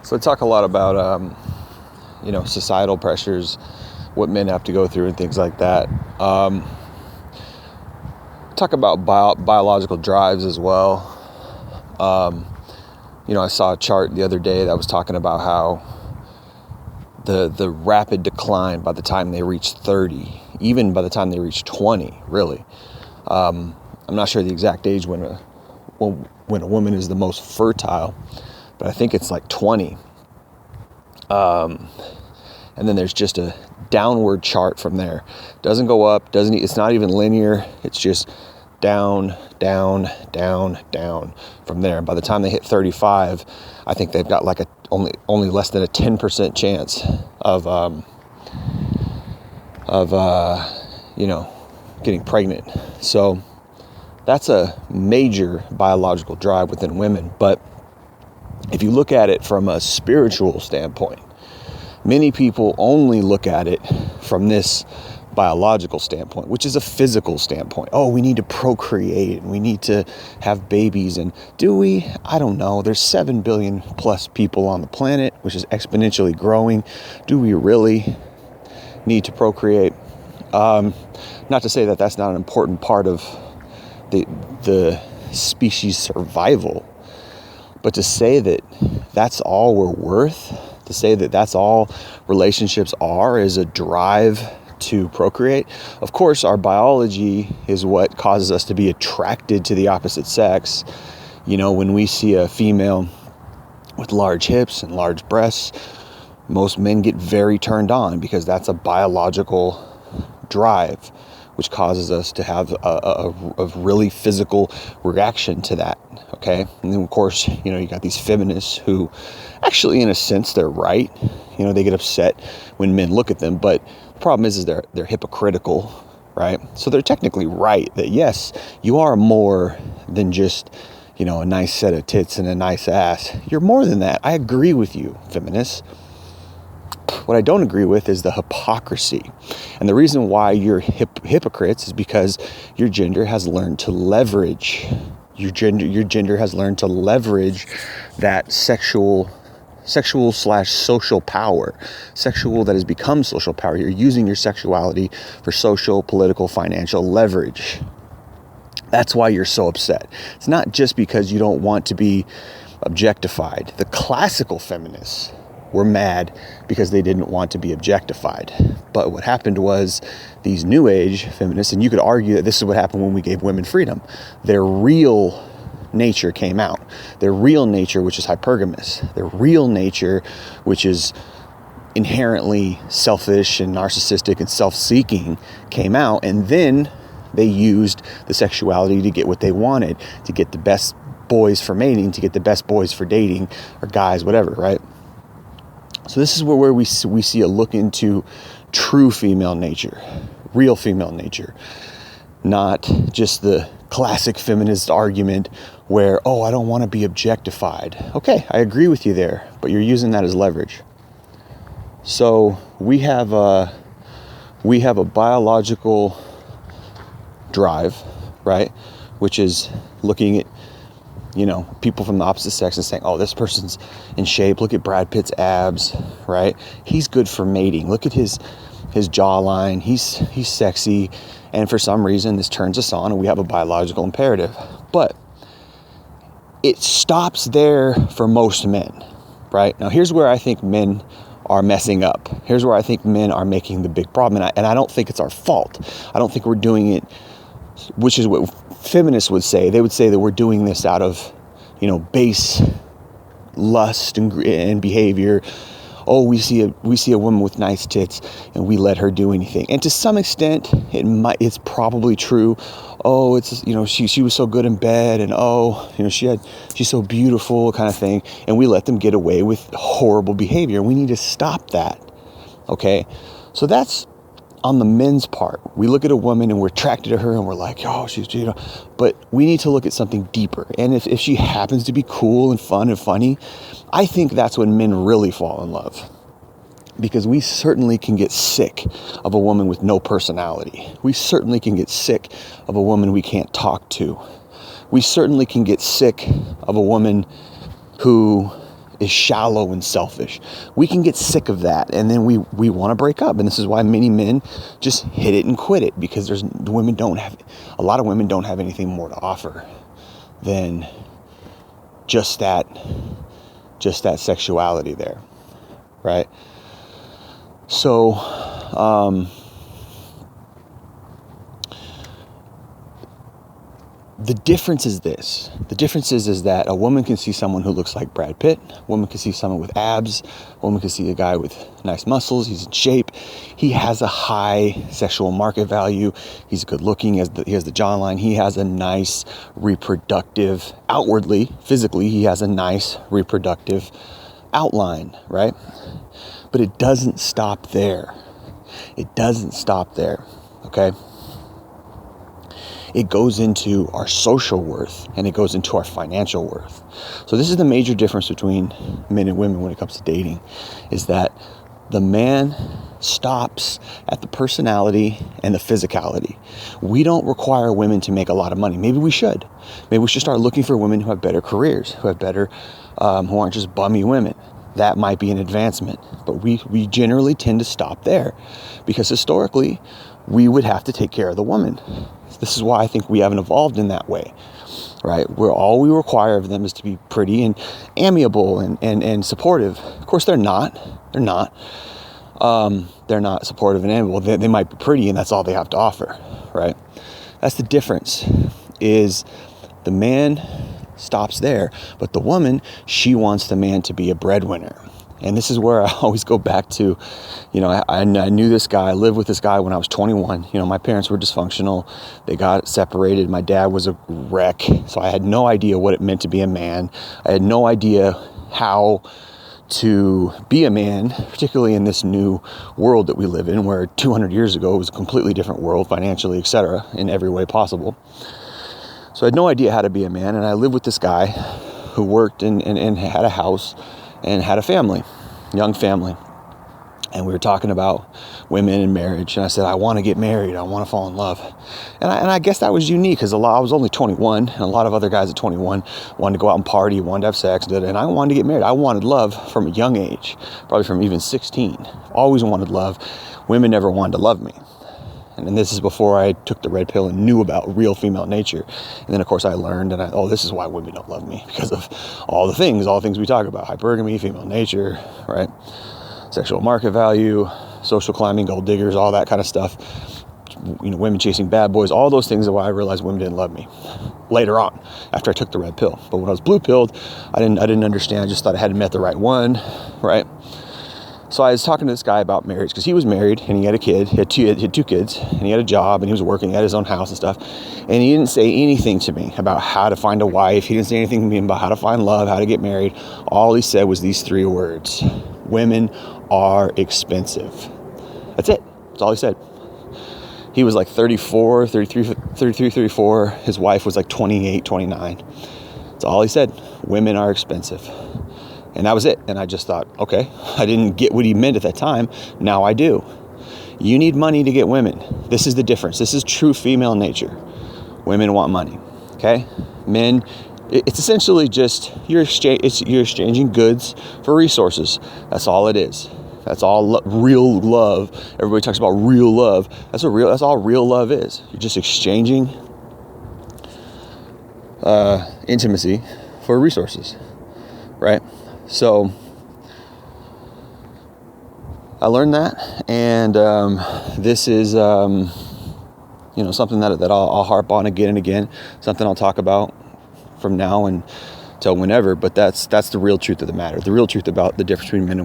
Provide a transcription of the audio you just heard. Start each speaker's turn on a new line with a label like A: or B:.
A: So I talk a lot about, societal pressures, what men have to go through and things like that. Talk about biological drives as well. I saw a chart the other day that was talking about how the rapid decline by the time they reach 30, even by the time they reach 20, really. I'm not sure the exact age when a woman is the most fertile, but I think it's like 20. And then there's just a downward chart from there. Doesn't go up, it's not even linear. It's just down, down, down, down from there. And by the time they hit 35, I think they've got like only less than a 10% chance of getting pregnant. So that's a major biological drive within women. But if you look at it from a spiritual standpoint, many people only look at it from this biological standpoint, which is a physical standpoint. Oh, we need to procreate and we need to have babies. And do we? I don't know. There's 7 billion plus people on the planet, which is exponentially growing. Do we really need to procreate? Not to say that that's not an important part of the species survival, but to say that that's all we're worth, to say that that's all relationships are, is a drive to procreate. Of course, our biology is what causes us to be attracted to the opposite sex. When we see a female with large hips and large breasts, most men get very turned on because that's a biological drive, which causes us to have a really physical reaction to that. Okay. And then of course, you got these feminists who actually, in a sense, they're right. They get upset when men look at them, but the problem is they're hypocritical, right? So they're technically right that yes, you are more than just, a nice set of tits and a nice ass. You're more than that. I agree with you, feminists. What I don't agree with is the hypocrisy. And the reason why you're hypocrites is because your gender has learned to leverage. Your gender has learned to leverage that sexual / social power. Sexual that has become social power. You're using your sexuality for social, political, financial leverage. That's why you're so upset. It's not just because you don't want to be objectified. The classical feminists were mad because they didn't want to be objectified. But what happened was these new age feminists, and you could argue that this is what happened when we gave women freedom. Their real nature came out. Their real nature, which is hypergamous. Their real nature, which is inherently selfish and narcissistic and self-seeking, came out. And then they used the sexuality to get what they wanted, to get the best boys for mating, to get the best boys for dating, or guys, whatever, right? So this is where we see a look into true female nature, real female nature, not just the classic feminist argument where, oh, I don't want to be objectified. Okay, I agree with you there, but you're using that as leverage. So we have a biological drive, right, which is looking at people from the opposite sex and saying, oh, this person's in shape. Look at Brad Pitt's abs, right? He's good for mating. Look at his jawline. He's sexy. And for some reason, this turns us on and we have a biological imperative. But it stops there for most men, right? Now, here's where I think men are messing up. Here's where I think men are making the big problem. And I don't think it's our fault. I don't think we're doing it, which is what feminists would say. They would say that we're doing this out of, base lust and behavior. Oh, we see a woman with nice tits and we let her do anything. And to some extent, it's probably true. Oh, it's, she was so good in bed, and oh, she's so beautiful, kind of thing. And we let them get away with horrible behavior. We need to stop that. Okay. So that's on the men's part. We look at a woman and we're attracted to her and we're like, oh, she's, but we need to look at something deeper. And if she happens to be cool and fun and funny, I think that's when men really fall in love. Because we certainly can get sick of a woman with no personality. We certainly can get sick of a woman we can't talk to. We certainly can get sick of a woman who, is shallow and selfish. We can get sick of that, and then we want to break up. And this is why many men just hit it and quit it, because a lot of women don't have anything more to offer than just that sexuality there, right? So the difference is this. The difference is that a woman can see someone who looks like Brad Pitt. A woman can see someone with abs. A woman can see a guy with nice muscles. He's in shape. He has a high sexual market value. He's good looking. He has the jawline. He has a nice reproductive, outwardly, physically, he has a nice reproductive outline, right? But it doesn't stop there. It doesn't stop there, okay? It goes into our social worth, and it goes into our financial worth. So this is the major difference between men and women when it comes to dating, is that the man stops at the personality and the physicality. We don't require women to make a lot of money. Maybe we should. Maybe we should start looking for women who have better careers, who aren't just bummy women. That might be an advancement, but we generally tend to stop there, because historically we would have to take care of the woman. This is why I think we haven't evolved in that way, right? Where all we require of them is to be pretty and amiable and supportive. Of course, they're not. They're not supportive and amiable. They might be pretty, and that's all they have to offer, right? That's the difference. Is the man stops there, but the woman, she wants the man to be a breadwinner. And this is where I always go back to, I knew this guy, I lived with this guy when I was 21. My parents were dysfunctional. They got separated. My dad was a wreck. So I had no idea what it meant to be a man. I had no idea how to be a man, particularly in this new world that we live in, where 200 years ago it was a completely different world, financially, etc., in every way possible. So I had no idea how to be a man. And I lived with this guy who worked and had a house and had a family, young family. And we were talking about women and marriage. And I said, I want to get married. I want to fall in love. And I guess that was unique, because I was only 21. And a lot of other guys at 21 wanted to go out and party, wanted to have sex. And I wanted to get married. I wanted love from a young age, probably from even 16. Always wanted love. Women never wanted to love me. And this is before I took the red pill and knew about real female nature. And then, of course, I learned, this is why women don't love me, because of all the things we talk about: hypergamy, female nature, right? Sexual market value, social climbing, gold diggers, all that kind of stuff. Women chasing bad boys, all those things are why I realized women didn't love me later on, after I took the red pill. But when I was blue pilled, I didn't understand. I just thought I hadn't met the right one, right? So I was talking to this guy about marriage, because he was married and he had a kid. He had two kids, and he had a job, and he was working. He had his own house and stuff. And he didn't say anything to me about how to find a wife. He didn't say anything to me about how to find love, how to get married. All he said was these 3 words: women are expensive. That's it. That's all he said. He was like 34. His wife was like 28, 29. That's all he said. Women are expensive. And that was it. And I just thought, okay, I didn't get what he meant at that time. Now I do. You need money to get women. This is the difference. This is true female nature. Women want money. Okay? Men, it's essentially just you're exchanging goods for resources. That's all it is. That's all real love. Everybody talks about real love. That's all real love is. You're just exchanging intimacy for resources, right? So I learned that, and this is something that I'll harp on again and again, something I'll talk about from now and till whenever. But that's the real truth of the matter. The real truth about the difference between men and